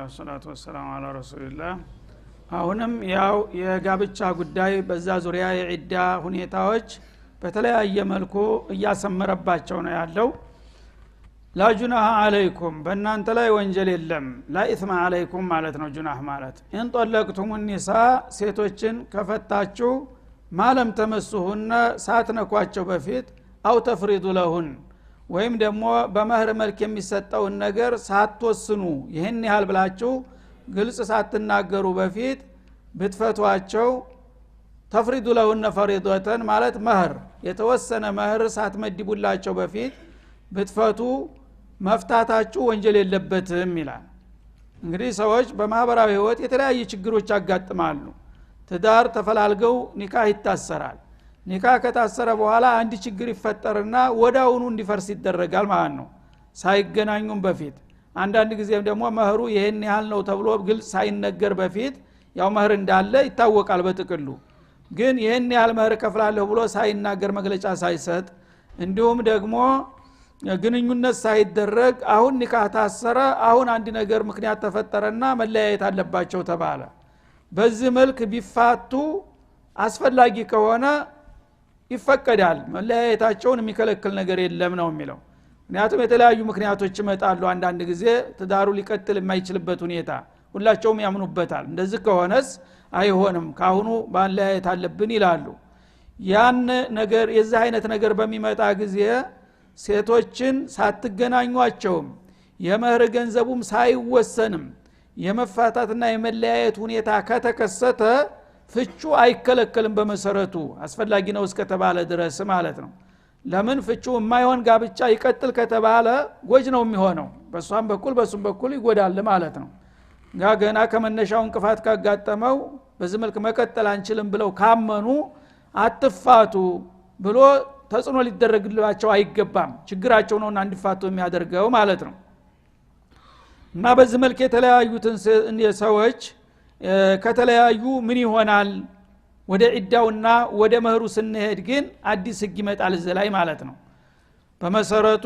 ወሰላቱ ወሰላሙ ዐላ ረሱልላህ። አሁንም ያው የጋብቻ ጉዳይ በዛ ዙሪያ የዒዳ ሁኔታዎች በተለያየ መልኩ እያሰመረባቸው ነው ያለው። ላጁናህ አለይኩም በእናንተ ላይ ወንጀል የለም፣ ላኢስማ አለይኩም ማለት ነው። ጁናህ ማለት እንጠለቅቱም ኒሳ ሴቶችን ከፈታችሁ ማለም ተመስሁነ ሳትነኳቸው በፊት አው ተፍሪዱ ለሁን ወይም ደግሞ በመህር መልክ የሚሰጠውን ነገር ሳትወስኑ ይህን ያህል ብላችሁ ግልጽ ሳትናገሩ በፊት ብትፈቷቸው ተፍሪዱ ለሁን ፈሪዶተን ማለት መህር የተወሰነ መህር ሳትመድቡላቸው በፊት ብትፈቱ መፍታታችሁ ወንጀል የለበትም ይላል። እንግዲህ ሰዎች በማህበራዊ ህይወት የተለያዩ ችግሮች ያጋጥማሉ። ትዳር ተፈላልገው ኒካህ ይታሰራል። ኒካህ ከታሰረ በኋላ አንድ ችግር ይፈጠርና ወዳውኑ እንዲፈርስ ይደረጋል ማለት ነው፣ ሳይገናኙም በፊት። አንዳንድ ጊዜም ደግሞ መህሩ ይሄን ያህል ነው ተብሎ ግልጽ ሳይነገር በፊት ያው መህር እንዳለ ይታወቃል በጥቅሉ። ግን ይሄን ያህል መህር ከፍላለሁ ብሎ ሳይናገር መግለጫ ሳይሰጥ እንዲሁም ደግሞ ግንኙነት ሳይደረግ አሁን ኒካህ ታሰረ፣ አሁን አንድ ነገር ምክንያት ተፈጠረና መለያየት አለባቸው ተባለ። በዚህ መልክ ቢፋቱ አስፈላጊ ከሆነ ይፈቀዳል፣ መለያየታቸውን የሚከለክል ነገር የለም ነው የሚለው። ምክንያቱም የተለያዩ ምክንያቶች ይመጣሉ። አንዳንድ ጊዜ ትዳሩ ሊቀጥል የማይችልበት ሁኔታ ሁላቸውም ያምኑበታል። እንደዚህ ከሆነስ አይሆንም ካሁኑ መለያየት አለብን ይላሉ። ያን ነገር የዚህ አይነት ነገር በሚመጣ ጊዜ ሴቶችን ሳትገናኟቸውም የመህር ገንዘቡም ሳይወሰንም የመፋታትና የመለያየት ሁኔታ ከተከሰተ ፍቹ አይከለከልም። በመሰረቱ አስፈላጊ ነው እስከተባለ ድረስ ማለት ነው። ለምን ፍቹ የማይሆን ጋብቻ ይቀጥል ከተባለ ጎጅ ነው የሚሆነው፣ በሷም በኩል በሱም በኩል ይጎዳል ማለት ነው። ገና ከመነሻው እንቅፋት ካጋጠመው በዚህ መልክ መቀጠል አንችልም ብለው ካመኑ አትፋቱ ብሎ ተጽዕኖ ሊደረግላቸው አይገባም። ችግራቸው ነውና እንዲፋቱ የሚያደርገው ማለት ነው። እና በዚህ መልክ የተለያዩትን ሰዎች ከተለያዩ ምን ይሆናል? ወደ ዒዳውና ወደ መህሩ ስንሄድ ግን አዲስ ህግ ይመጣል እዚህ ላይ ማለት ነው። በመሰረቱ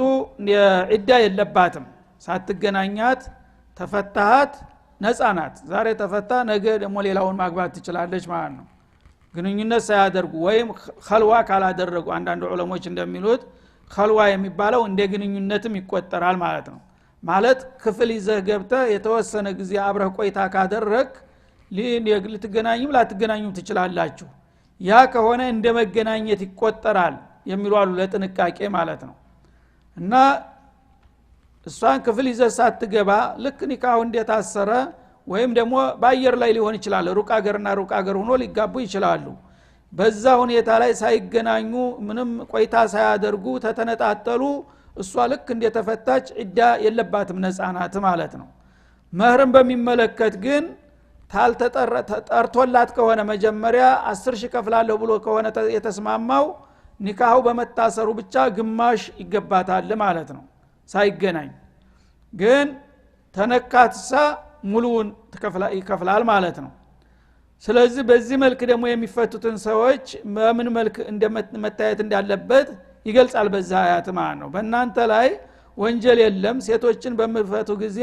ዒዳ የለባትም። ሳትገናኛት ተፈታሃት ነፃ ናት። ዛሬ ተፈታ ነገ ደግሞ ሌላውን ማግባት ትችላለች ማለት ነው። ግንኙነት ሳያደርጉ ወይም ኸልዋ ካላደረጉ አንዳንድ ዑለሞች እንደሚሉት ኸልዋ የሚባለው እንደ ግንኙነትም ይቆጠራል ማለት ነው። ማለት ክፍል ይዘህ ገብተህ የተወሰነ ጊዜ አብረህ ቆይታ ካደረግ ልትገናኙም ላትገናኙም ትችላላችሁ። ያ ከሆነ እንደ መገናኘት ይቆጠራል የሚሉ አሉ፣ ለጥንቃቄ ማለት ነው። እና እሷን ክፍል ይዘህ ሳትገባ ልክ ኒካሁ እንደታሰረ ወይም ደግሞ በአየር ላይ ሊሆን ይችላል፣ ሩቅ አገርና ሩቅ አገር ሆኖ ሊጋቡ ይችላሉ። በዛ ሁኔታ ላይ ሳይገናኙ ምንም ቆይታ ሳያደርጉ ተተነጣጠሉ፣ እሷ ልክ እንደተፈታች ዒዳ የለባትም፣ ነፃ ናት ማለት ነው። መህርን በሚመለከት ግን ተጠርቶላት ከሆነ መጀመሪያ 10 ሺህ ከፍላለሁ ብሎ ከሆነ የተስማማው ኒካሁ በመታሰሩ ብቻ ግማሽ ይገባታል ማለት ነው፣ ሳይገናኝ። ግን ተነካትሳ ሙሉውን ይከፍላል ማለት ነው። ስለዚህ በዚህ መልክ ደግሞ የሚፈቱትን ሰዎች በምን መልክ መታየት እንዳለበት ይገልጻል በዛ አያት ማለት ነው። በእናንተ ላይ ወንጀል የለም ሴቶችን በመፈቱ ጊዜ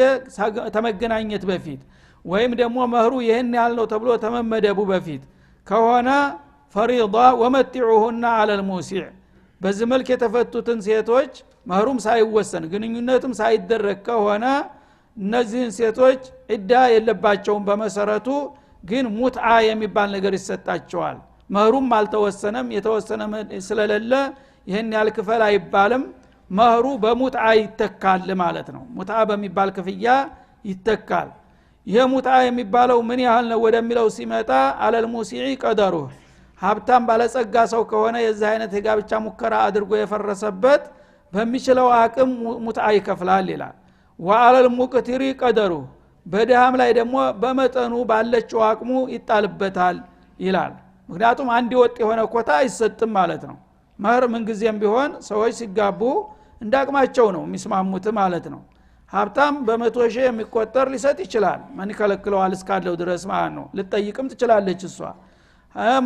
ተመገናኘት በፊት ወይም ደግሞ መህሩ ይህን ያህል ነው ተብሎ ተመመደቡ በፊት ከሆነ ፈሪዳ ወመቲዑሁና አለል ሙሲዕ፣ በዚህ መልክ የተፈቱትን ሴቶች መህሩም ሳይወሰን ግንኙነቱም ሳይደረግ ከሆነ እነዚህን ሴቶች ዒዳ የለባቸውም በመሰረቱ። ግን ሙትዓ የሚባል ነገር ይሰጣቸዋል። መህሩም አልተወሰነም፣ የተወሰነ ስለሌለ ይህን ያህል ክፈል አይባልም። መህሩ በሙትዓ ይተካል ማለት ነው። ሙትዓ በሚባል ክፍያ ይተካል። ይሄ ሙትዓ የሚባለው ምን ያህል ነው ወደሚለው ሲመጣ አለል ሙሲዒ ቀደሩህ፣ ሀብታም ባለጸጋ ሰው ከሆነ የዚህ አይነት የጋብቻ ሙከራ አድርጎ የፈረሰበት በሚችለው አቅም ሙትዓ ይከፍላል ይላል። ወአለል ሙቅቲሪ ቀደሩ፣ በደሃም ላይ ደግሞ በመጠኑ ባለችው አቅሙ ይጣልበታል ይላል። ምክንያቱም አንድ ወጥ የሆነ ኮታ አይሰጥም ማለት ነው። መህር ምንጊዜም ቢሆን ሰዎች ሲጋቡ እንዳቅማቸው ነው የሚስማሙት ማለት ነው። ሀብታም በ100 ሺህ የሚቆጠር ሊሰጥ ይችላል፣ ማን ይከለክለዋል እስካለው ድረስ ማለት ነው። ልትጠይቅም ትችላለች እሷ።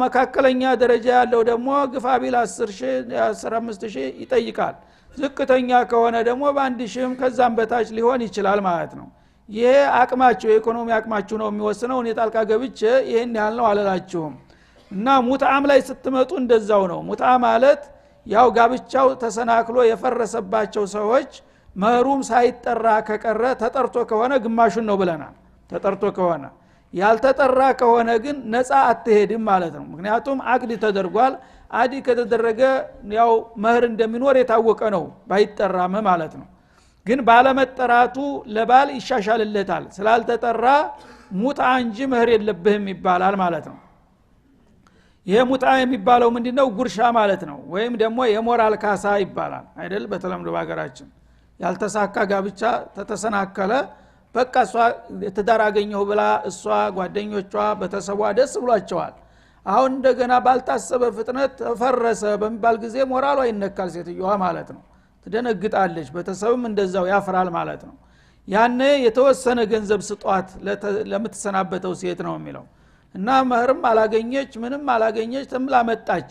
መካከለኛ ደረጃ ያለው ደግሞ ግፋ ቢል 10 ሺህ 15 ሺህ ይጠይቃል። ዝቅተኛ ከሆነ ደግሞ በ1 ሺህም ከዛም በታች ሊሆን ይችላል ማለት ነው። ይሄ አቅማችሁ የኢኮኖሚ አቅማችሁ ነው የሚወስነው እኔ ጣልቃ ገብቼ ይሄን ያህል ነው አላላችሁም እና ሙትዓም ላይ ስትመጡ እንደዛው ነው ሙትዓ ማለት ያው ጋብቻው ተሰናክሎ የፈረሰባቸው ሰዎች መህሩም ሳይጠራ ከቀረ ተጠርቶ ከሆነ ግማሹን ነው ብለናል ተጠርቶ ከሆነ ያልተጠራ ከሆነ ግን ነፃ አትሄድም ማለት ነው ምክንያቱም አቅድ ተደርጓል አዲ ከተደረገ ያው መህር እንደሚኖር የታወቀ ነው ባይጠራም ማለት ነው ግን ባለመጠራቱ ለባል ይሻሻልለታል ስላልተጠራ ሙትዓ እንጂ መህር የለብህም ይባላል ማለት ነው ይሄ ሙትዓ የሚባለው ምንድነው ጉርሻ ማለት ነው ወይም ደግሞ የሞራል ካሳ ይባላል አይደል በተለምዶ በአገራችን ያልተሳካ ጋብቻ ተተሰናከለ በቃ እሷ ትዳር አገኘሁ ብላ እሷ ጓደኞቿ በተሰቧ ደስ ብሏቸዋል አሁን እንደገና ባልታሰበ ፍጥነት ተፈረሰ በሚባል ጊዜ ሞራሏ ይነካል ሴትየዋ ማለት ነው ትደነግጣለች በተሰብም እንደዛው ያፍራል ማለት ነው ያኔ የተወሰነ ገንዘብ ስጧት ለምትሰናበተው ሴት ነው የሚለው እና መህርም አላገኘች ምንም አላገኘች ተምላ መጣች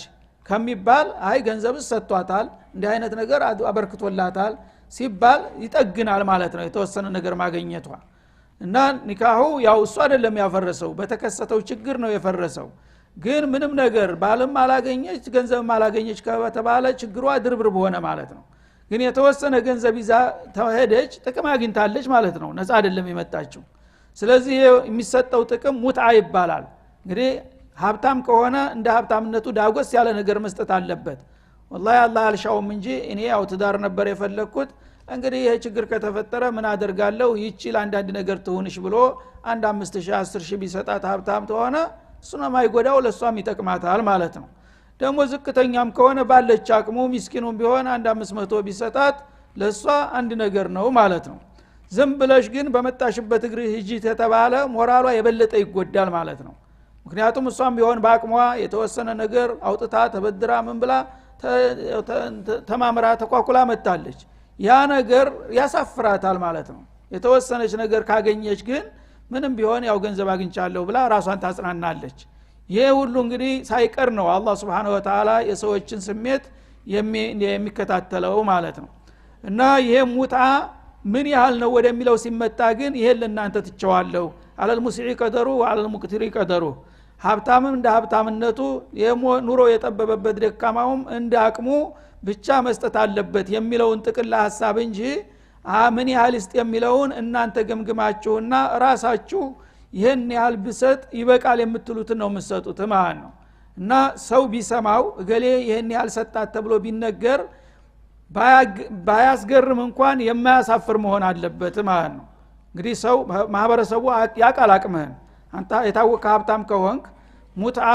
ከሚባል አይ ገንዘብ ሰጥቷታል እንዲህ አይነት ነገር አበርክቶላታል ሲባል ይጠግናል ማለት ነው የተወሰነ ነገር ማግኘቷ እና ኒካሁ ያው እሱ አይደለም ያፈረሰው በተከሰተው ችግር ነው የፈረሰው ግን ምንም ነገር ባልም አላገኘች ገንዘብም አላገኘች ከተባለ ችግሯ ድርብርብ ሆነ ማለት ነው ግን የተወሰነ ገንዘብ ይዛ ተሄደች ጥቅም አግኝታለች ማለት ነው ነፃ አይደለም የመጣችው ስለዚህ የሚሰጠው ጥቅም ሙትዓ ይባላል እንግዲህ ሀብታም ከሆነ እንደ ሀብታምነቱ ዳጎስ ያለ ነገር መስጠት አለበት ወላሂ አላህ አልሻውም እንጂ እኔ ያው ትዳር ነበር የፈለኩት እንግዲህ ይሄ ችግር ከተፈጠረ ምን አደርጋለሁ ይቺል አንዳንድ ነገር ትሆንሽ ብሎ አንድ 5000 10000 ቢሰጣት ሀብታም ተሆነ እሱን ማይጎዳው ለሷም ይጠቅማታል ማለት ነው ደግሞ ዝቅተኛም ከሆነ ባለች አቅሙ ምስኪኑም ቢሆን አንድ 500 ቢሰጣት ለሷ አንድ ነገር ነው ማለት ነው ዝም ብለሽ ግን በመጣሽበት እግር ሂጂ ተተባለ ሞራሏ የበለጠ ይጎዳል ማለት ነው ምክንያቱም እሷም ቢሆን በአቅሟ የተወሰነ ነገር አውጥታ ተበድራ ምን ብላ ተማምራ ተቋቁላ መጣለች ያ ነገር ያሳፍራታል ማለት ነው የተወሰነች ነገር ካገኘች ግን ምንም ቢሆን ያው ገንዘብ አግኝቻለሁ ብላ ራሷን ታጽናናለች ይሄ ሁሉ እንግዲህ ሳይቀር ነው አላህ Subhanahu Wa Ta'ala የሰዎችን ስሜት የሚከታተለው ማለት ነው እና ይሄ ሙትዓ ምን ያህል ነው ወደሚለው ሲመጣ ግን ይሄን ለእናንተ ትቸዋለሁ አለል ሙስዒ ቀደሩ ወአለል ሙቅቲሪ ቀደሩ ሀብታምም እንደ ሀብታምነቱ ኑሮ የጠበበበት ደካማውም እንደ አቅሙ ብቻ መስጠት አለበት የሚለውን ጥቅል ሐሳብ እንጂ ምን ያህል እስጥ የሚለውን እናንተ ገምግማችሁና ራሳችሁ ይሄን ያህል ብሰጥ ይበቃል የምትሉትን ነው የምትሰጡት ማለት ነው እና ሰው ቢሰማው እገሌ ይሄን ያህል ሰጣት ተብሎ ቢነገር ባያስገርም እንኳን የማያሳፍር መሆን አለበት ማለት ነው እንግዲህ ሰው ማህበረሰቡ ያቃል አቅምህን አንተ የታወቀ ሀብታም ከሆንክ ሙትዓ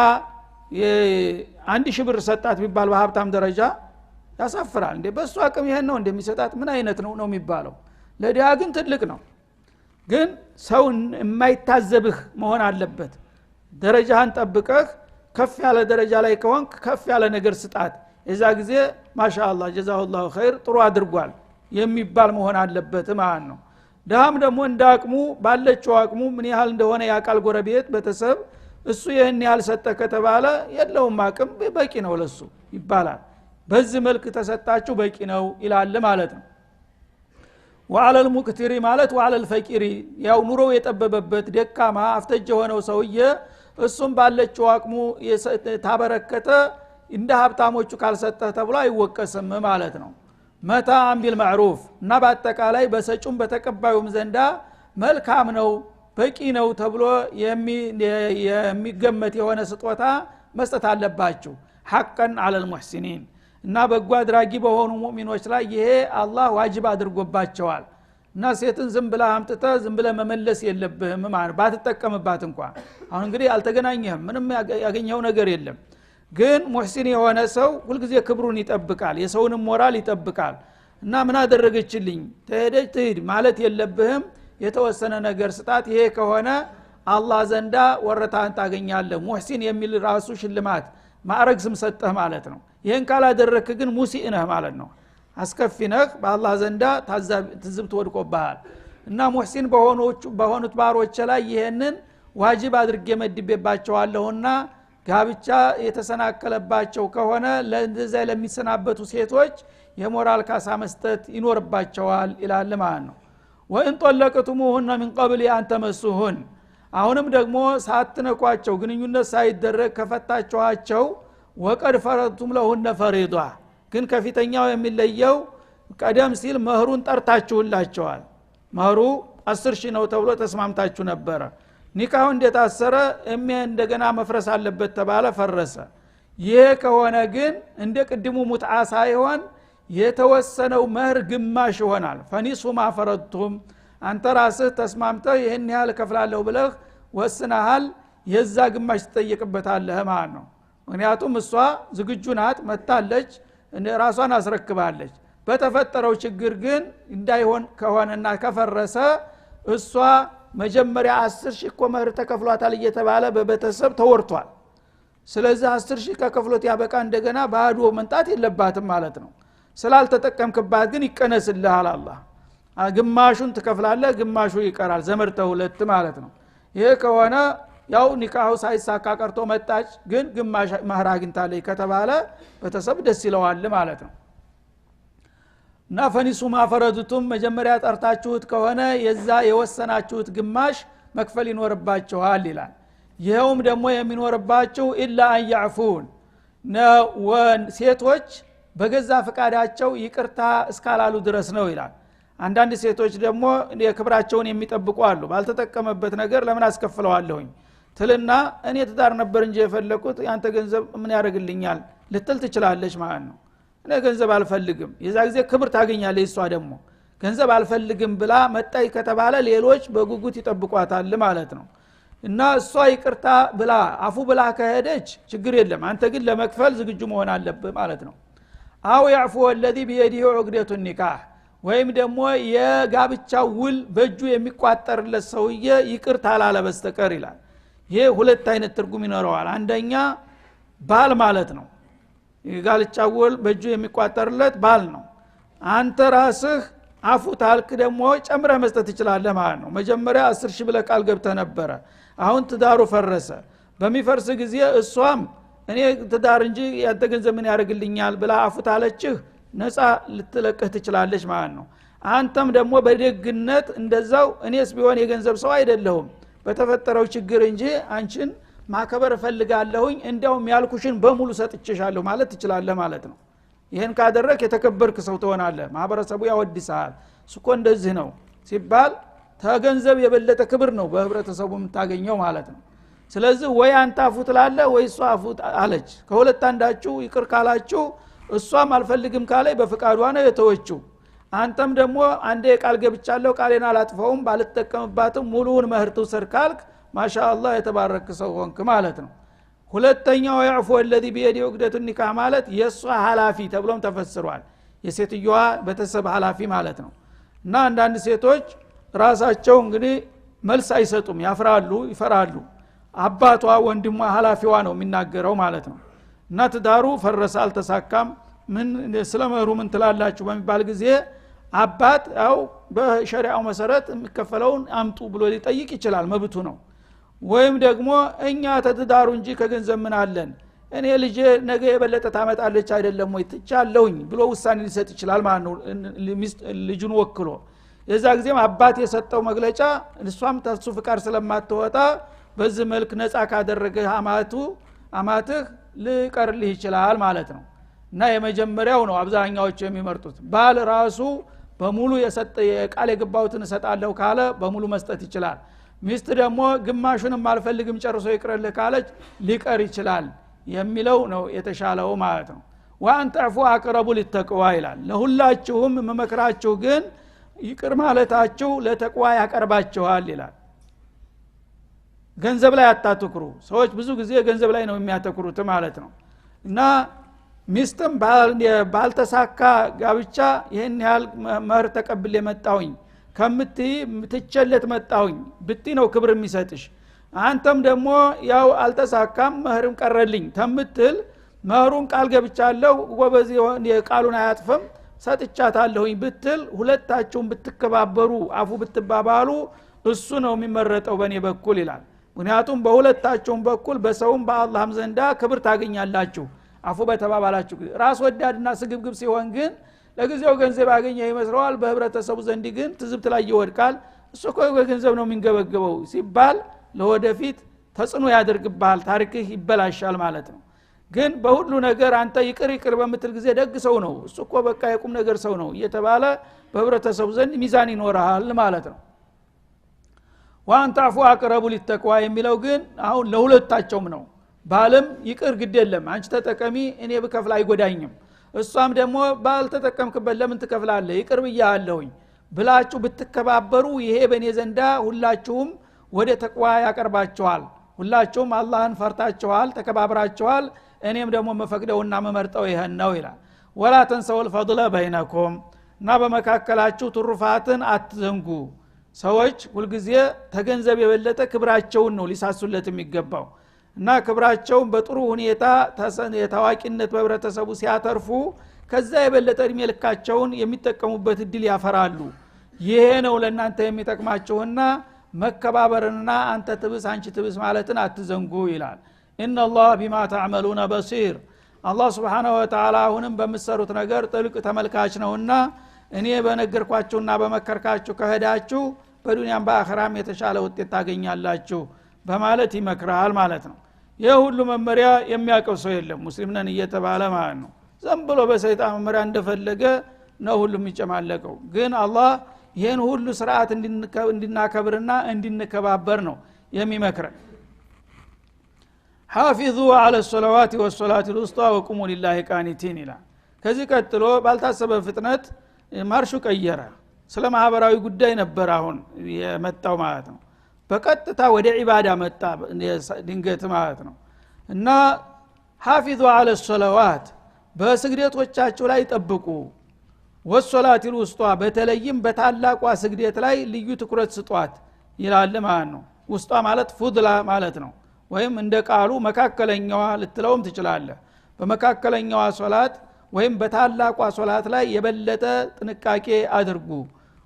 1000 ብር ሰጣት ቢባል በሀብታም ደረጃ ያሳፍራል እንዴ በሱ አቅም ይሄን ነው እንደሚሰጣት ምን አይነት ነው የሚባለው ለዲያ ግን ትልቅ ነው ግን ሰው የማይታዘብህ መሆን አለበት ደረጃህን ጠብቀህ ከፍ ያለ ደረጃ ላይ ከሆንክ ከፍ ያለ ነገር ስጣት እዛ ጊዜ ማሻአላህ ጀዛሁላሁ ኸይር ጥሩ አድርጓል የሚባል መሆን አለበት ማለት ነው ዳም ደግሞ እንዳቅሙ ባለችው አቅሙ ምን ያህል እንደሆነ ያቃል ጎረቤት በተሰብ እሱ ይሄን ያህል ሰጠ ከተባለ የለውም አቅም በቂ ነው ለሱ ይባላል በዚህ መልክ ተሰጣችሁ በቂ ነው ይላል ማለት ነው ወአለል ሙቅቲሪ ማለት ወአለል ፈቂሪ ያው ኑሮ የጠበበበት ደካማ አፍተጀ ሆነው ሰውዬ እሱም ባለችው አቅሙ ታበረከተ እንደ ሀብታሞቹ ካልሰጠህ ተብሎ አይወቀስም ማለት ነው መታአን ቢልማዕሩፍ እና በአጠቃላይ በሰጩም በተቀባዩም ዘንዳ መልካም ነው በቂ ነው ተብሎ የሚገመት የሆነ ስጦታ መስጠት አለባችሁ ሐቀን አለል ሙህሲኒን እና በጎ አድራጊ በሆኑ ሙእሚኖች ላይ ይሄ አላህ ዋጅብ አድርጎባቸዋል እና ሴትን ዝም ብለህ አምጥተህ ዝም ብለህ መመለስ የለብህም ማለት ባትጠቀምባት እንኳን አሁን እንግዲህ አልተገናኘህም ምንም ያገኘው ነገር የለም ግን ሙህሲን የሆነ ሰው ሁልጊዜ ክብሩን ይጠብቃል የሰውንም ሞራል ይጠብቃል እና ምን አደረገችልኝ ተሄደች ትሂድ ማለት የለብህም የተወሰነ ነገር ስጣት ይሄ ከሆነ አላህ ዘንዳ ወረታን ታገኛለህ ሙህሲን የሚል ራሱ ሽልማት ማዕረግ ስም ሰጠህ ማለት ነው ይሄን ካላደረክ ግን ሙሲእ ነህ ማለት ነው አስከፊ ነህ በአላህ ዘንዳ ትዝብት ወድቆብሃል እና ሙህሲን በሆኑት ባሮች ላይ ይሄንን ዋጅብ አድርጌ መድቤባቸዋለሁና ጋብቻ የተሰናከለባቸው ከሆነ ለእንደዛ ለሚሰናበቱ ሴቶች የሞራል ካሳ መስጠት ይኖርባቸዋል ይላል ማለት ነው ወእን ጠለቅቱሙሁነ ሚን ቀብል አን ተመሱሁን አሁንም ደግሞ ሳትነኳቸው ግንኙነት ሳይደረግ ከፈታችኋቸው ወቀድ ፈረድቱም ለሁነ ፈሪዷ ግን ከፊተኛው የሚለየው ቀደም ሲል መህሩን ጠርታችሁላቸዋል መህሩ 10,000 ነው ተብሎ ተስማምታችሁ ነበር ኒካሁ እንደታሰረ እንደገና መፍረስ አለበት ተባለ ፈረሰ ይሄ ከሆነ ግን እንደ ቅድሙ ሙትዓ ሳይሆን የተወሰነው መህር ግማሽ ይሆናል ፈኒሱ ማፈረድቱም አንተ ራስህ ተስማምተህ ይሄን ያህል ከፍላለሁ ብለህ ወስነሃል የዛ ግማሽ ትጠይቅበታለህ ማለት ነው ምክንያቱም እሷ ዝግጁ ናት መጣለች ራሷን አስረክባለች በተፈጠረው ችግር ግን እንዳይሆን ከሆነና ከፈረሰ እሷ መጀመሪያ 10,000 እኮ መህር ተከፍሏታል እየተባለ በቤተሰብ ተወርቷል ስለዚህ 10,000 ከከፍሎት ያበቃ እንደገና ባዶ መንጣት የለባትም ማለት ነው ስላልተጠቀምክባት ግን ይቀነስልሃል አላህ ግማሹን ትከፍላለህ ግማሹ ይቀራል ዘመድ ተሁለት ማለት ነው ይሄ ከሆነ ያው ኒካሁ ሳይሳካ ቀርቶ መጣች ግን ግማሽ መህር አግኝታለች ከተባለ ቤተሰብ ደስ ይለዋል ማለት ነው እና ፈኒሱ ማፈረዱቱም መጀመሪያ ጠርታችሁት ከሆነ የዛ የወሰናችሁት ግማሽ መክፈል ይኖርባችኋል ይላል ይሄውም ደግሞ የሚኖርባችሁ ኢላ አንያዕፉን ሴቶች በገዛ ፍቃዳቸው ይቅርታ እስካላሉ ድረስ ነው ይላል አንዳንድ ሴቶች ደግሞ የክብራቸውን የሚጠብቁ አሉ ባልተጠቀመበት ነገር ለምን አስከፍለዋለሁኝ ትልና እኔ ትዳር ነበር እንጂ የፈለኩት ያንተ ገንዘብ ምን ያደርግልኛል ልትል ትችላለች ማለት ነው እኔ ገንዘብ አልፈልግም የዛ ጊዜ ክብር ታገኛለች እሷ ደግሞ ገንዘብ አልፈልግም ብላ መጣይ ከተባለ ሌሎች በጉጉት ይጠብቋታል ማለት ነው እና እሷ ይቅርታ ብላ አፉ ብላ ከሄደች ችግር የለም አንተ ግን ለመክፈል ዝግጁ መሆን አለብህ ማለት ነው አው ያዕፉ الذي بيده عقدة النكاح ወይም ደግሞ የጋብቻው ውል በእጁ የሚቋጠርለት ሰውዬ ይቅርታ አላለ በስተቀር ይላል ይሄ ሁለት አይነት ትርጉም ይኖረዋል አንደኛ ባል ማለት ነው የጋብቻው ውል በእጁ የሚቋጠርለት ባል ነው አንተ ራስህ አፉ ታልክ ደግሞ ጨምረህ መስጠት ትችላለህ ማለት ነው መጀመሪያ 10,000 ብለህ ቃል ገብተህ ነበር አሁን ትዳሩ ፈረሰ በሚፈርስ ጊዜ እሷም እኔ ትዳር እንጂ ያንተ ገንዘብ ምን ያደርግልኛል ብላ አፉ ታለችህ ነፃ ልትለቅህ ትችላለች ማለት ነው አንተም ደግሞ በደግነት እንደዛው እኔስ ቢሆን የገንዘብ ሰው አይደለሁም በተፈጠረው ችግር እንጂ አንቺን ማከበር ፈልጋለሁኝ እንዲያውም ያልኩሽን በሙሉ ሰጥቼሻለሁ ማለት ትችላለህ ማለት ነው ይሄን ካደረክ የተከበርክ ሰው ትሆናለህ ማህበረሰቡ ያወድሳል እሱኮ እንደዚህ ነው ሲባል ተገንዘብ የበለጠ ክብር ነው በህብረተሰቡ የምታገኘው ማለት ነው ስለዚህ ወይ አንተ አፉ ትላለህ ወይ እሷ አፉ አለች ከሁለት አንዳችሁ ይቅር ካላችሁ እሷም አልፈልግም ካለይ በፍቃዷ ነው የተወችው አንተም ደግሞ አንዴ ቃል ገብቻለሁ ቃሌን አላጥፈውም ባልተጠቀምባትም ሙሉውን መህር ትውሰድ ካልክ ማሻአላህ የተባረክ ሰው ሆንክ ማለት ነው ሁለተኛው ያዕፉ الذي بيده عقدة النكاح ማለት የሷ ሐላፊ ተብሎም ተፈስሯል የሴትየዋ ቤተሰብ ሐላፊ ማለት ነው እና አንዳንድ ሴቶች ራሳቸው እንግዲህ መልስ አይሰጡም ያፍራሉ ይፈራሉ አባቷ ወንድሟ ሐላፊዋ ነው የሚናገረው ማለት ነው እና ትዳሩ ፈረሰ አልተሳካም ምን ስለመሩ ምን ትላላችሁ በሚባል ጊዜ አባት ያው በሸሪዓው መሰረት የሚከፈለውን አምጡ ብሎ ሊጠይቅ ይችላል መብቱ ነው ወይም ደግሞ እኛ ተትዳሩ እንጂ ከገንዘብ ምን አለን እኔ ልጅ ነገ የበለጠ ታመጣለች አይደለም ወይ ትቻለውኝ ብሎ ውሳኔ ሊሰጥ ይችላል ማለት ነው ልጁን ወክሎ የዛ ጊዜም አባት የሰጠው መግለጫ እሷም ተሱ ፍቃድ ስለማትወጣ በዚህ መልክ ነፃ ካደረገ አማትህ ሊቀርልህ ይችላል ማለት ነው እና የመጀመሪያው ነው አብዛኛዎቹ የሚመርጡት ባል ራሱ በሙሉ የሰጠ የቃል የገባውትን ሰጣለው ካለ በሙሉ መስጠት ይችላል ሚስት ደግሞ ግማሹንም አልፈልግም ጨርሶ ይቅርልህ ካለች ሊቀር ይችላል የሚለው ነው የተሻለው ማለት ነው ወአን ተዕፉ አቅረቡ ሊተቅዋ ይላል ለሁላችሁም መመክራችሁ ግን ይቅር ማለታችሁ ለተቅዋ ያቀርባችኋል ይላል ገንዘብ ላይ አታተኩሩ ሰዎች ብዙ ጊዜ ገንዘብ ላይ ነው የሚያተኩሩት ማለት ነው እና ሚስትም ባልተሳካ ጋብቻ ይሄን ያህል መህር ተቀብል የመጣውኝ ከምትይ ምትቸለት መጣውኝ ብቲ ነው ክብር የሚሰጥሽ አንተም ደግሞ ያው አልተሳካም መህርም ቀረልኝ ተምትል መህሩን ቃል ገብቻለሁ ጎበዝ የቃሉን አያጥፈም ሰጥቻታለሁኝ ብትል ሁለታችሁም ብትከባበሩ አፉ ብትባባሉ እሱ ነው የሚመረጠው በኔ በኩል ይላል ምክንያቱም በሁለታችሁም በኩል በሰውም በአላህም ዘንዳ ክብር ታገኛላችሁ አፉ በተባባላችሁ ራስ ወዳድና ስግብግብ ሲሆን ግን ለጊዜው ገንዘብ ያገኘ ይመስለዋል በህብረተሰቡ ዘንድ ግን ትዝብት ላይ ይወድቃል እሱ እኮ በገንዘብ ነው የሚንገበገበው ሲባል ለወደፊት ተጽዕኖ ያደርግብሃል ታሪክህ ይበላሻል ማለት ነው ግን በሁሉ ነገር አንተ ይቅር በመትል ጊዜ ደግ ሰው ነው እሱ እኮ በቃ የቁም ነገር ሰው ነው እየተባለ በህብረተሰቡ ዘንድ ሚዛን ይኖርሃል ማለት ነው ወአንታፉ አቅረቡ ሊተቅዋ የሚለው ግን አሁን ለሁለታቸውም ነው ባልም ይቅር ግድ የለም አንቺ ተጠቀሚ እኔ ብከፍል አይጎዳኝም እሷም ደግሞ ባልተጠቀምክበት ለምን ትከፍላለህ ይቅር ብያለሁኝ ብላችሁ ብትከባበሩ ይሄ በእኔ ዘንዳ ሁላችሁም ወደ ተቅዋ ያቀርባችኋል ሁላችሁም አላህን ፈርታችኋል ተከባብራችኋል እኔም ደግሞ መፈቅደውና መመርጠው ይሄን ነው ይላል ወላ ተንሰው الفضل بينكم እና በመካከላችሁ ትሩፋትን አትዘንጉ ሰዎች ሁልጊዜ ተገንዘብ የበለጠ ክብራቸውን ነው ሊሳሱለት የሚገባው እና ክብራቸውን በጥሩ ሁኔታ የታዋቂነት በህብረተሰቡ ሲያተርፉ ከዛ የበለጠ እድሜ ልካቸውን የሚጠቀሙበት እድል ያፈራሉ ይሄ ነው ለእናንተ የሚጠቅማችሁና መከባበርና አንተ ትብስ አንቺ ትብስ ማለትን አትዘንጉ ይላል ኢነላህ ቢማ ተዕመሉነ በሲር አላህ Subhanahu Wa Ta'ala አሁንም በመሰሩት ነገር ጥልቅ ተመልካች ነውና እኔ በነገርኳችሁና በመከርካችሁ ከሄዳችሁ በዱንያም በአኺራም የተሻለ ውጤት ታገኛላችሁ በማለት ይመክራል ማለት ነው የሁሉ መመሪያ የሚያቀው ሰው የለም ሙስሊም ነን እየተባለ ማለት ነው ዝም ብሎ በሰይጣን መመሪያ እንደፈለገ ነው ሁሉም ይጨማለቀው ግን አላህ ይሄን ሁሉ ስርዓት እንድናከብርና እንድንከባበር ነው የሚመክረን حافظوا على الصلوات والصلاة الوسطى وقوموا لله قانتين ይላል ከዚህ ቀጥሎ ባልታሰበ ፍጥነት ማርሹ ቀየረ ስለ ማህበራዊ ጉዳይ ነበር አሁን የመጣው ማለት ነው በቀጥታ ወደ ዒባዳ መጣ ድንገት ማለት ነው እና حافظوا على الصلوات በስግደቶቻችሁ ላይ ጠብቁ والصلاة الوسطى በተለይም በታላቋ ስግደት ላይ ልዩ ትኩረት ስጧት ይላል ማለት ነው ውስጧ ማለት ፉድላ ማለት ነው ወይም እንደ ቃሉ መካከለኛዋ ልትለውም ትችላለህ በመካከለኛዋ ሶላት ወይም በታላቋ ሶላት ላይ የበለጠ ጥንቃቄ አድርጉ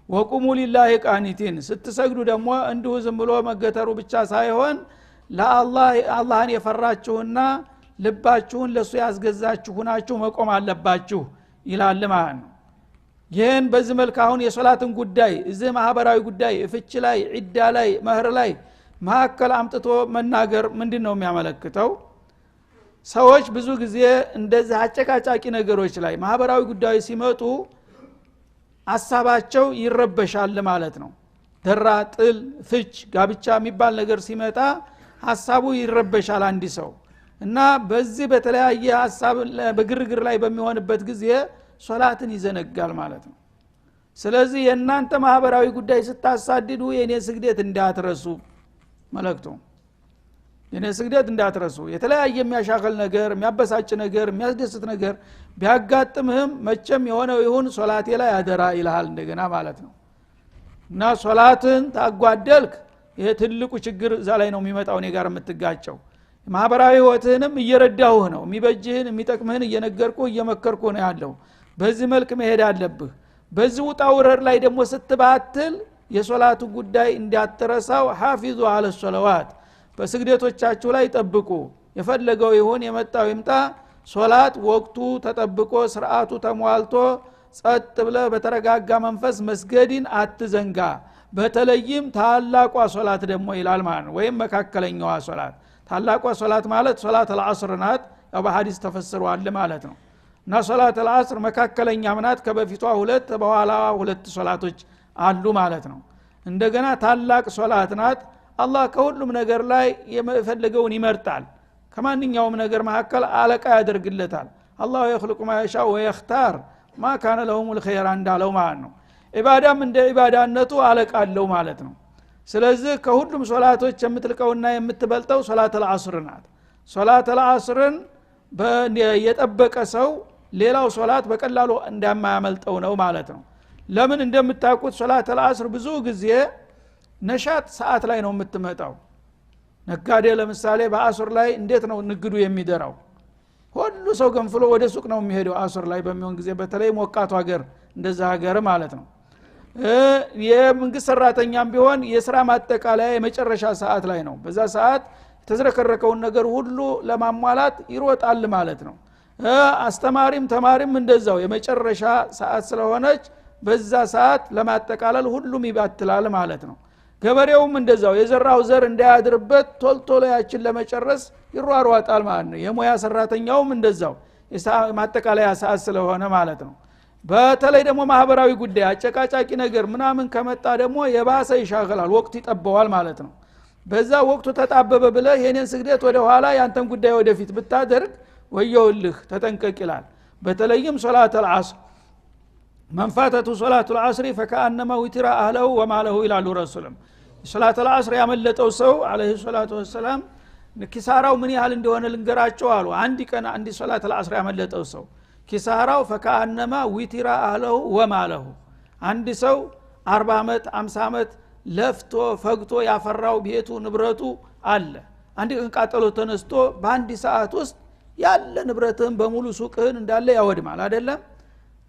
ወቁሙ ሊላሂ ቃኒቲን ስትሰግዱ ደግሞ እንዲሁ ዝም ብሎ መገተሩ ብቻ ሳይሆን ለአላህን የፈራችሁና ልባችሁን ለሱ ያስገዛችሁ ናችሁ መቆም አለባችሁ ይላል ማለት ነው ይሄን በዚህ መልኩ አሁን የሶላትን ጉዳይ እዚህ ማህበራዊ ጉዳይ ፍች ላይ ዒዳ ላይ መህር ላይ ማከል አምጥቶ መናገር ምንድነው የሚያመለክተው ሰዎች ብዙ ጊዜ እንደዚህ አጨቃጫቂ ነገሮች ላይ ማህበራዊ ጉዳዮች ሲመጡ ሐሳባቸው ይረበሻል ማለት ነው ደራ ጥል ፍች ጋብቻ የሚባል ነገር ሲመጣ ሐሳቡ ይረበሻል አንዲ ሰው እና በዚህ በተለያየ ሐሳብ በግርግር ላይ በሚሆንበት ጊዜ ሶላትን ይዘነጋል ማለት ነው ስለዚህ የናንተ ማህበራዊ ጉዳይ ስታሳድዱ የኔ ስግደት እንዳትረሱ መልእክቱ የኔ ስግደት እንዳትረሱ የተለያየ የሚያሻክል ነገር የሚያበሳጭ ነገር የሚያስደስት ነገር ቢያጋጥምህም መቼም የሆነው ይሁን ሶላቴ ላይ አደራ ይልሃል እንደገና ማለት ነው እና ሶላትን ታጓደልክ ይሄ ትልቁ ችግር እዛ ላይ ነው የሚመጣው እኔ ጋር የምትጋጨው ማህበራዊ ህይወትህንም እየረዳሁህ ነው የሚበጅህን የሚጠቅምህን እየነገርኩ እየመከርኩ ነው ያለው በዚህ መልክ መሄድ አለብህ በዚህ ውጣውረር ላይ ደግሞ ስትባትል የሶላቱ ጉዳይ እንዲያተረሳው ሐፊዙ አለ ሶላዋት በስግደቶቻችሁ ላይ ጠብቁ የፈለገው ይሁን የመጣው ይምጣ ሶላት ወቅቱ ተጠብቆ ስርዓቱ ተሟልቶ ጸጥ ብለ በተረጋጋ መንፈስ መስገድን አትዘንጋ በተለይም ታላቋ ሶላት ደግሞ ይላል ማለት ነው ወይም መካከለኛዋ ሶላት ታላቋ ሶላት ማለት ሶላት አልዓስር ናት ያው በሐዲስ ተፈስሯል ማለት ነው እና ሶላት አልዓስር መካከለኛ ናት ከበፊቷ ሁለት በኋላ ሁለት ሶላቶች አሉ ማለት ነው እንደገና ታላቅ ሶላት ናት አላህ ከሁሉም ነገር ላይ የፈለገውን ይመርጣል ከማንኛውም ነገር መካከል አለቃ ያደርግለታል አላህ يخلق ما يشاء ويختار ما كان لهم الخير እንዳለው ማለት ነው ኢባዳም እንደ ኢባዳነቱ አለቃ አለው ማለት ነው ስለዚህ ከሁሉም ሶላቶች የምትልቀውና የምትበልጠው ሶላት አልዓስር ናት ሶላት አልዓስርን የጠበቀ ሰው ሌላው ሶላት በቀላሉ እንደማያመልጠው ነው ማለት ነው ለምን እንደምታውቁት ሶላት አልዓስር ብዙ ጊዜ ነሻት ሰዓት ላይ ነው የምትመጣው ነጋዴ ለምሳሌ በአስር ላይ እንዴት ነው ንግዱ የሚደራው ሁሉ ሰው ገንፍሎ ወደ ሱቅ ነው የሚሄደው አስር ላይ በሚሆን ጊዜ በተለይ ሞቃቱ ሀገር እንደዛ ሀገር ማለት ነው የመንግስት ሰራተኛም ቢሆን የሥራ ማጠቃለያ የመጨረሻ ሰዓት ላይ ነው በዛ ሰዓት ተዝረከረከውን ነገር ሁሉ ለማሟላት ይሮጣል ማለት ነው አስተማሪም ተማሪም እንደዛው የመጨረሻ ሰዓት ስለሆነች በዛ ሰዓት ለማጠቃለል ሁሉም ይባትላል ማለት ነው። ገበሬውም እንደዛው የዘራው ዘር እንዳያድርበት ቶልቶሎ ያችን ለመጨረስ ይሯሯጣል ማለት ነው። የሙያ ሰራተኛውም እንደዛው ማጠቃለያ ሰዓት ስለሆነ ማለት ነው። በተለይ ደግሞ ማህበራዊ ጉዳይ አጨቃጫቂ ነገር ምናምን ከመጣ ደግሞ የባሰ ይሻገላል፣ ወቅት ይጠበዋል ማለት ነው። በዛ ወቅቱ ተጣበበ ብለህ የኔን ስግደት ወደ ኋላ ያንተን ጉዳይ ወደፊት ብታደርግ ወየውልህ ተጠንቀቅ ይላል። በተለይም ሶላት አልዓስር መንፋተቱ ሶላት አልዓስር فكأنما وتر اهله وماله ይላሉ ረሱልም። ሶላት አልዓስር ያመለጠው ሰው አለይሂ ሰላቱ ወሰለም ኪሳራው ምን ያህል እንደሆነ ልንገራቸው አሉ። አንድ ቀን አንድ ሶላት አልዓስር ያመለጠው ሰው ኪሳራው فكأنما وتر اهله وماله አንድ ሰው 40 አመት 50 አመት ለፍቶ ፈግቶ ያፈራው ቤቱ ንብረቱ አለ። አንድ ቀን ቃጠሎ ተነስቶ በአንድ ሰዓት ውስጥ ያለ ንብረትህን በሙሉ ሱቅህን እንዳለ ያወድማል አይደለም።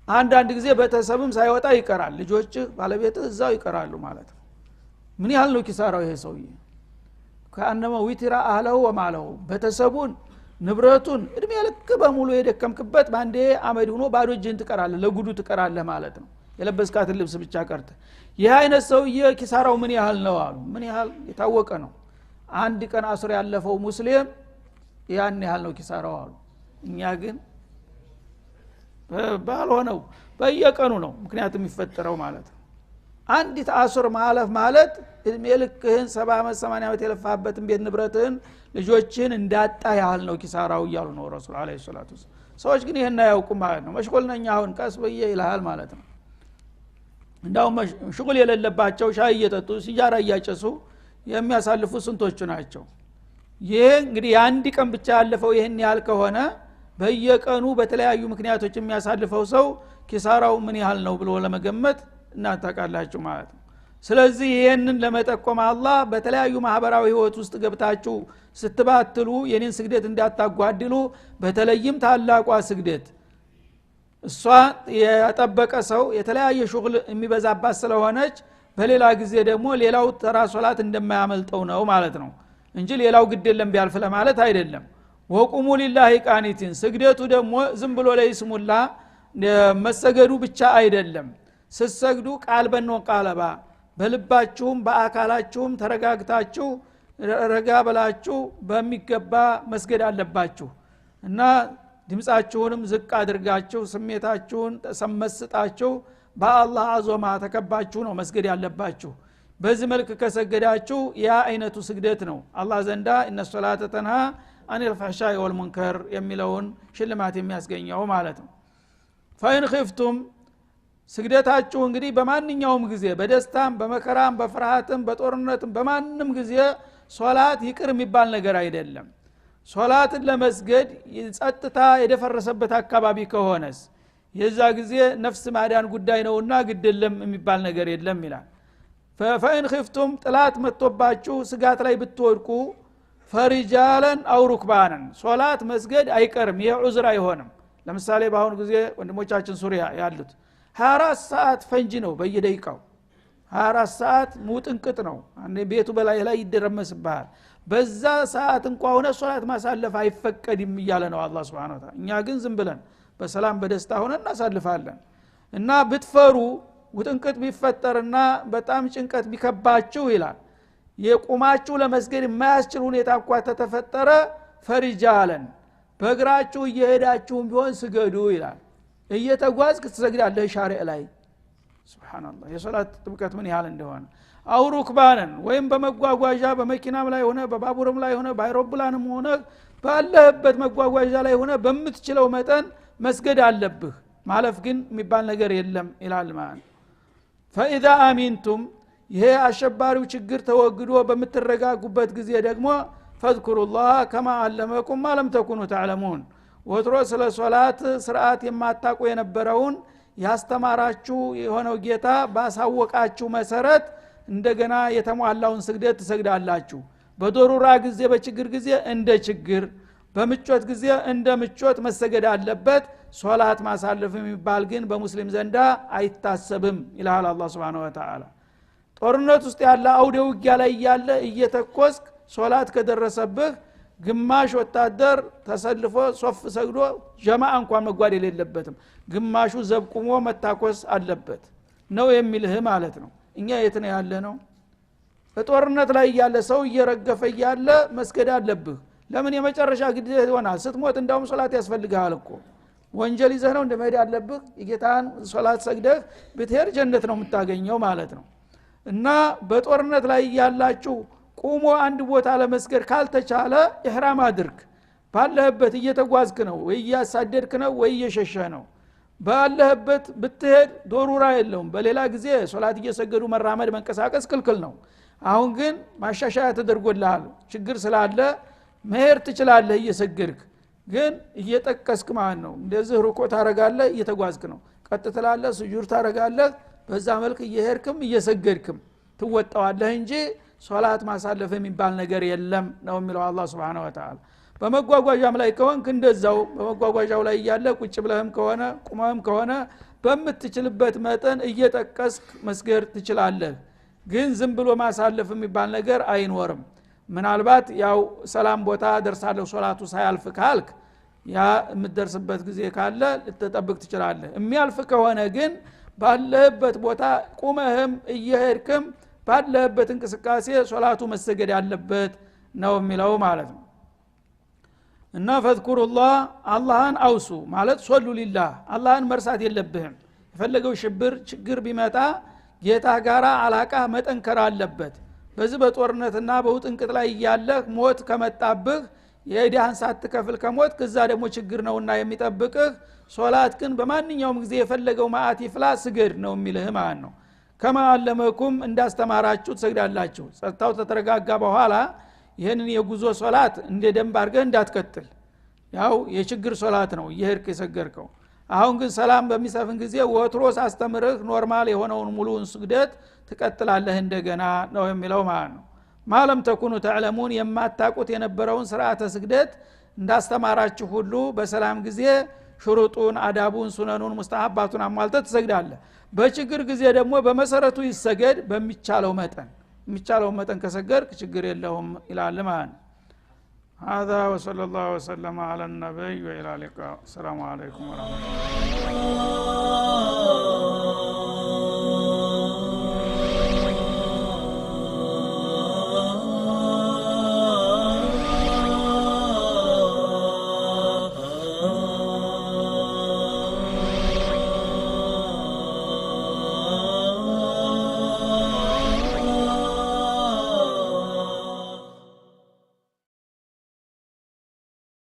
አንዳንድ ጊዜ ቤተሰብም ሳይወጣ ይቀራል፣ ልጆችህ ባለቤትህ እዛው ይቀራሉ ማለት ነው። ምን ያህል ነው ኪሳራው ይሄ ሰውዬ? ከአንደማ ዊትራ አህለው ወማለው ቤተሰቡን ንብረቱን እድሜ ልክ በሙሉ የደከምክበት ባንዴ አመድ ሆኖ ባዶ እጅህን ትቀራለህ፣ ለጉዱ ትቀራለህ ማለት ነው። የለበስካትን ልብስ ብቻ ቀርተ ይህ አይነት ሰውዬ ኪሳራው ምን ያህል ነው አሉ። ምን ያህል የታወቀ ነው። አንድ ቀን አስር ያለፈው ሙስሊም ያን ያህል ነው ኪሳራው አሉ። እኛ ግን ባልሆነው በየቀኑ ነው ምክንያቱም የሚፈጠረው ማለት ነው። አንዲት አስር ማለፍ ማለት እድሜ ልክህን 70 አመት 80 አመት የለፋበትን ቤት ንብረትህን ልጆችን እንዳጣ ያህል ነው ኪሳራው እያሉ ነው ረሱል አለይሂ ሰላቱ ወሰለም። ሰዎች ግን ይሄን አያውቁም ማለት ነው። መሽጎል ነኝ አሁን ቀስ በየ ይልሃል ማለት ነው። እንዳውም ሽጉል የሌለባቸው ሻይ እየጠጡ ሲጃራ እያጨሱ የሚያሳልፉ ስንቶቹ ናቸው? ይሄ እንግዲህ አንድ ቀን ብቻ ያለፈው ይሄን ያህል ከሆነ በየቀኑ በተለያዩ ምክንያቶች የሚያሳልፈው ሰው ኪሳራው ምን ያህል ነው ብሎ ለመገመት እናታቃላችሁ ማለት ነው። ስለዚህ ይሄንን ለመጠቆም አላህ በተለያዩ ማህበራዊ ህይወት ውስጥ ገብታችሁ ስትባትሉ የኔን ስግደት እንዳታጓድሉ፣ በተለይም ታላቋ ስግደት እሷ የጠበቀ ሰው የተለያየ ሹግል የሚበዛባት ስለሆነች በሌላ ጊዜ ደግሞ ሌላው ተራ ሶላት እንደማያመልጠው ነው ማለት ነው እንጂ ሌላው ግድ የለም ቢያልፍ ለማለት አይደለም። ወቁሙ ሊላሂ ቃኒቲን ስግደቱ ደግሞ ዝም ብሎ ለይስሙላ መሰገዱ ብቻ አይደለም። ስትሰግዱ ቃልበን ወቃለባ በልባችሁም በአካላችሁም ተረጋግታችሁ ረጋ በላችሁ በሚገባ መስገድ አለባችሁ እና ድምጻችሁንም ዝቅ አድርጋችሁ ስሜታችሁን ተሰመስጣችሁ በአላህ አዞማ ተከባችሁ ነው መስገድ ያለባችሁ። በዚህ መልክ ከሰገዳችሁ ያ አይነቱ ስግደት ነው አላህ ዘንዳ እነ ሶላተ ተንሃ አኒል ፈሕሻኢ ወልሙንከር የሚለውን ሽልማት የሚያስገኘው ማለት ነው። ፈኢን ኺፍቱም ስግደታችሁ እንግዲህ በማንኛውም ጊዜ በደስታም በመከራም በፍርሃትም በጦርነትም በማንም ጊዜ ሶላት ይቅር የሚባል ነገር አይደለም። ሶላትን ለመስገድ ጸጥታ የደፈረሰበት አካባቢ ከሆነስ የዛ ጊዜ ነፍስ ማዳን ጉዳይ ነውና ግድለም የሚባል ነገር የለም ይላል። ፈኢን ኺፍቱም ጥላት መጥቶባችሁ ስጋት ላይ ብትወድቁ ፈሪጃለን አው ሩክባንን ሶላት መስገድ አይቀርም። ይሄ ዑዝር አይሆንም። ለምሳሌ በአሁኑ ጊዜ ወንድሞቻችን ሱሪያ ያሉት 24 ሰዓት ፈንጂ ነው በየደቂቃው 24 ሰዓት ሙጥንቅጥ ነው። አንዴ ቤቱ በላይ ላይ ይደረመስብሃል። በዛ ሰዓት እንኳን ሆነ ሶላት ማሳለፍ አይፈቀድም እያለ ነው አላህ Subhanahu Wa Ta'ala። እኛ ግን ዝም ብለን በሰላም በደስታ ሆነን እናሳልፋለን። እና ብትፈሩ ውጥንቅጥ ቢፈጠርና በጣም ጭንቀት ቢከባችሁ ይላል የቁማችሁ ለመስገድ የማያስችል ሁኔታ እንኳን ተተፈጠረ ፈሪጃለን በእግራችሁ እየሄዳችሁም ቢሆን ስገዱ ይላል። እየተጓዝክ ትሰግዳለህ ሻሪዕ ላይ ሱብሃንአላህ። የሶላት ጥብቀት ምን ያህል እንደሆነ አው ሩክባንን ወይም በመጓጓዣ በመኪናም ላይ ሆነ በባቡርም ላይ ሆነ በአይሮፕላንም ሆነ ባለህበት መጓጓዣ ላይ ሆነ በምትችለው መጠን መስገድ አለብህ። ማለፍ ግን የሚባል ነገር የለም ይላል ማለት። ፈኢዛ አሚንቱም ይሄ አሸባሪው ችግር ተወግዶ በምትረጋጉበት ጊዜ ደግሞ ፈዝኩሩላህ ከማ አለመኩም ማለም ተኩኑ ተዕለሙን ወትሮ ስለ ሶላት ስርዓት የማታውቁ የነበረውን ያስተማራችሁ የሆነው ጌታ ባሳወቃችሁ መሰረት እንደገና የተሟላውን ስግደት ትሰግዳላችሁ። በዶሩራ ጊዜ በችግር ጊዜ እንደ ችግር በምቾት ጊዜ እንደ ምቾት መሰገድ አለበት። ሶላት ማሳለፍ የሚባል ግን በሙስሊም ዘንዳ አይታሰብም ይላል አላህ Subhanahu Wa Ta'ala። ጦርነት ውስጥ ያለ አውደ ውጊያ ላይ ያለ እየተኮስክ ሶላት ከደረሰብህ ግማሽ ወታደር ተሰልፎ ሶፍ ሰግዶ ጀማዓ እንኳን መጓደል የለበትም ግማሹ ዘብቁሞ መታኮስ አለበት ነው የሚልህ ማለት ነው እኛ የት ነው ያለ ነው በጦርነት ላይ ያለ ሰው እየረገፈ ያለ መስገድ አለብህ ለምን የመጨረሻ ግዴታ ይሆናል ስትሞት እንደውም ሶላት ያስፈልጋል እኮ ወንጀል ይዘህ ነው እንደመሄድ ያለብህ የጌታን ሶላት ሰግደህ ብትሄድ ጀነት ነው የምታገኘው ማለት ነው እና በጦርነት ላይ ያላችሁ ቁሞ አንድ ቦታ ለመስገድ ካልተቻለ ኢህራም አድርግ ባለህበት እየተጓዝክ ነው ወይ ያሳደድክ ነው ወይ እየሸሸህ ነው ባለህበት ብትሄድ ዶሩራ የለውም በሌላ ጊዜ ሶላት እየሰገዱ መራመድ መንቀሳቀስ ክልክል ነው አሁን ግን ማሻሻያ ተደርጎልሃል ችግር ስላለ መሄድ ትችላለህ እየሰገድክ ግን እየጠቀስክ ማለት ነው እንደዚህ ሩኩ ታረጋለህ እየተጓዝክ ነው ቀጥ ትላለህ ሱጁድ ታረጋለህ በዛ መልክ እየሄድክም እየሰገድክም ትወጣዋለህ እንጂ ሶላት ማሳለፍ የሚባል ነገር የለም ነው የሚለው አላህ Subhanahu Wa Ta'ala በመጓጓዣም ላይ ከሆንክ እንደዛው በመጓጓዣው ላይ ያለ ቁጭ ብለህም ከሆነ ቁመህም ከሆነ በመትችልበት መጠን እየጠቀስክ መስገድ ትችላለህ ግን ዝም ብሎ ማሳለፍ የሚባል ነገር አይኖርም ምናልባት ያው ሰላም ቦታ ደርሳለሁ ሶላቱ ሳያልፍ ካልክ ያ የምትደርስበት ጊዜ ካለ ልትጠብቅ ትችላለህ የሚያልፍ ከሆነ ግን ባለህበት ቦታ ቁመህም እየሄድክም ባለህበት እንቅስቃሴ ሶላቱ መሰገድ ያለበት ነው የሚለው ማለት ነው እና ፈዝኩሩላህ አላህን አውሱ ማለት ሶሉ ሊላህ አላህን መርሳት የለብህም የፈለገው ሽብር ችግር ቢመጣ ጌታ ጋራ አላቃ መጠንከር አለበት በዚህ በጦርነትና በውጥንቅጥ ላይ ያለህ ሞት ከመጣብህ የኢዳህን ሳትከፍል ከሞት ከዛ ደግሞ ችግር ነውና የሚጠብቅህ ሶላት ግን በማንኛውም ጊዜ የፈለገው ማአት ይፍላ ስገድ ነው የሚልህ ማለት ነው ከማ አለመኩም እንዳስተማራችሁ ትሰግዳላችሁ ጸጥታው ተተረጋጋ በኋላ ይሄንን የጉዞ ሶላት እንደ ደንብ አድርገህ እንዳትከተል ያው የችግር ሶላት ነው ይሄርክ የሰገርከው አሁን ግን ሰላም በሚሰፍን ጊዜ ወትሮስ አስተምርህ ኖርማል የሆነውን ሙሉን ስግደት ትቀጥላለህ እንደገና ነው የሚለው ማለት ነው ማለም ተኩኑ ተዕለሙን የማታቁት የነበረውን ስርዓተ ስግደት እንዳስተማራችሁ ሁሉ በሰላም ጊዜ ሽሩጡን አዳቡን ሱነኑን ሙስተሐባቱን አሟልተህ ትሰግዳለህ በችግር ጊዜ ደግሞ በመሰረቱ ይሰገድ በሚቻለው መጠን ከሰገድክ ችግር የለውም ይላል ማለት ነው هذا وصلى الله وسلم على النبي وإلى اللقاء السلام عليكم ورحمة الله